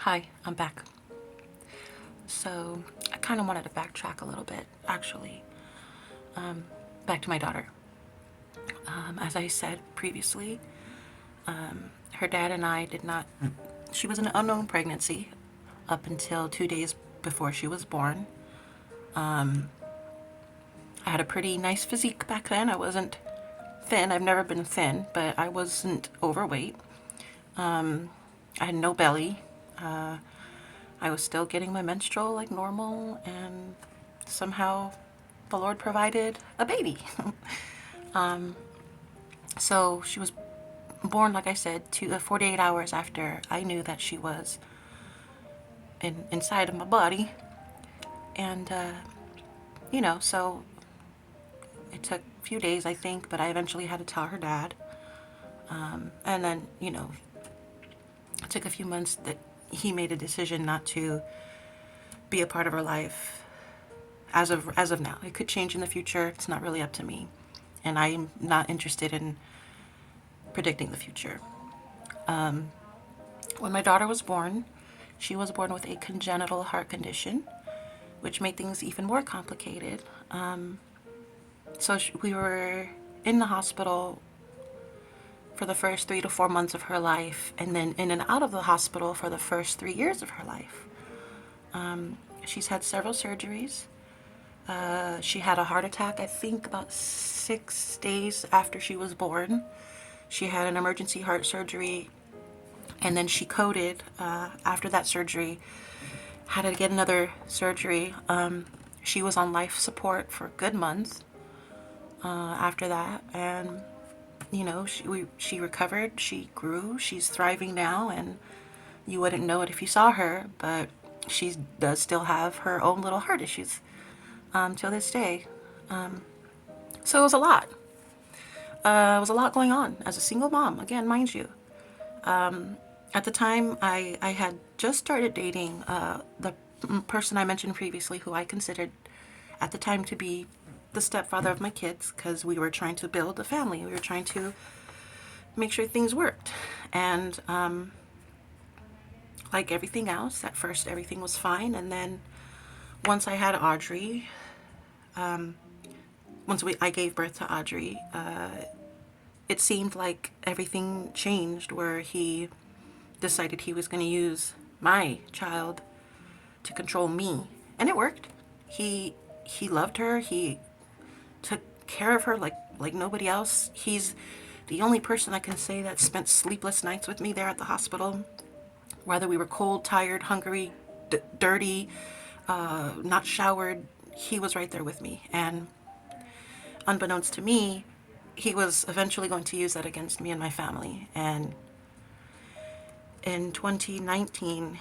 Hi, I'm back. So I kind of wanted to backtrack a little bit, actually, back to my daughter. As I said previously, her dad and I did not, she was an unknown pregnancy up until 2 days before she was born. I had a pretty nice physique back then. I wasn't thin. I've never been thin, but I wasn't overweight. I had no belly. I was still getting my menstrual like normal, and somehow the Lord provided a baby. So she was born, like I said, 48 hours after I knew that she was inside of my body. And, so it took a few days, I think, but I eventually had to tell her dad. And then, it took a few months that he made a decision not to be a part of her life as of now. It could change in the future. It's not really up to me. And I'm not interested in predicting the future. When my daughter was born, she was born with a congenital heart condition, which made things even more complicated. So we were in the hospital for the first 3 to 4 months of her life, and then in and out of the hospital for the first 3 years of her life. She's had several surgeries. She had a heart attack, I think, about 6 days after she was born. She had an emergency heart surgery, and then she coded after that surgery, had to get another surgery. She was on life support for a good month after that, and she recovered, she grew, she's thriving now, and you wouldn't know it if you saw her, but she does still have her own little heart issues till this day. So it was a lot. It was a lot going on as a single mom, again, mind you. At the time, I had just started dating the person I mentioned previously, who I considered at the time to be the stepfather of my kids, because we were trying to build a family. We were trying to make sure things worked. And like everything else, at first everything was fine. And then once I had Audrey, I gave birth to Audrey, it seemed like everything changed, where he decided he was going to use my child to control me. And it worked. He loved her. He took care of her like nobody else. He's the only person I can say that spent sleepless nights with me there at the hospital. Whether we were cold, tired, hungry, dirty, not showered, he was right there with me. And unbeknownst to me, he was eventually going to use that against me and my family. And in 2019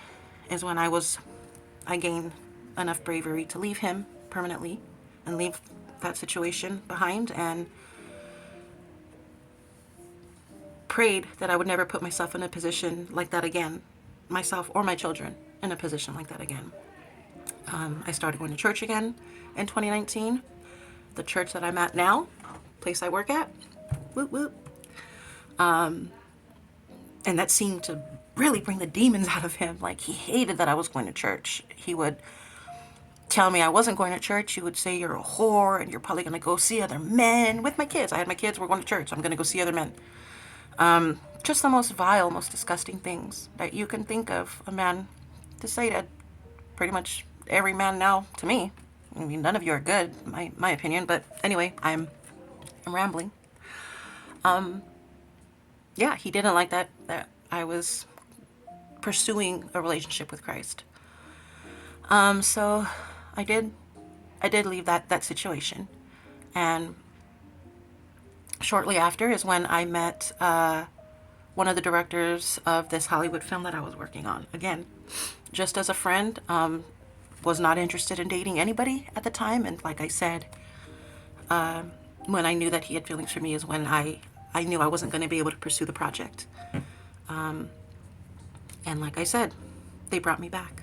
is when I gained enough bravery to leave him permanently and leave that situation behind, and prayed that I would never put myself in a position like that again, myself or my children in a position like that again. I started going to church again in 2019. The church that I'm at now, place I work at, whoop whoop. And that seemed to really bring the demons out of him. Like, he hated that I was going to church. He would tell me I wasn't going to church. He would say, "You're a whore, and you're probably going to go see other men." With my kids, I had my kids, we're going to church, I'm going to go see other men. Just the most vile, most disgusting things that you can think of a man to say to pretty much every man now to me. I mean, none of you are good, my opinion, but anyway, I'm rambling. Yeah, he didn't like that I was pursuing a relationship with Christ. So I did leave that situation. And shortly after is when I met one of the directors of this Hollywood film that I was working on. Again, just as a friend, was not interested in dating anybody at the time. And like I said, when I knew that he had feelings for me is when I knew I wasn't going to be able to pursue the project. And like I said, they brought me back.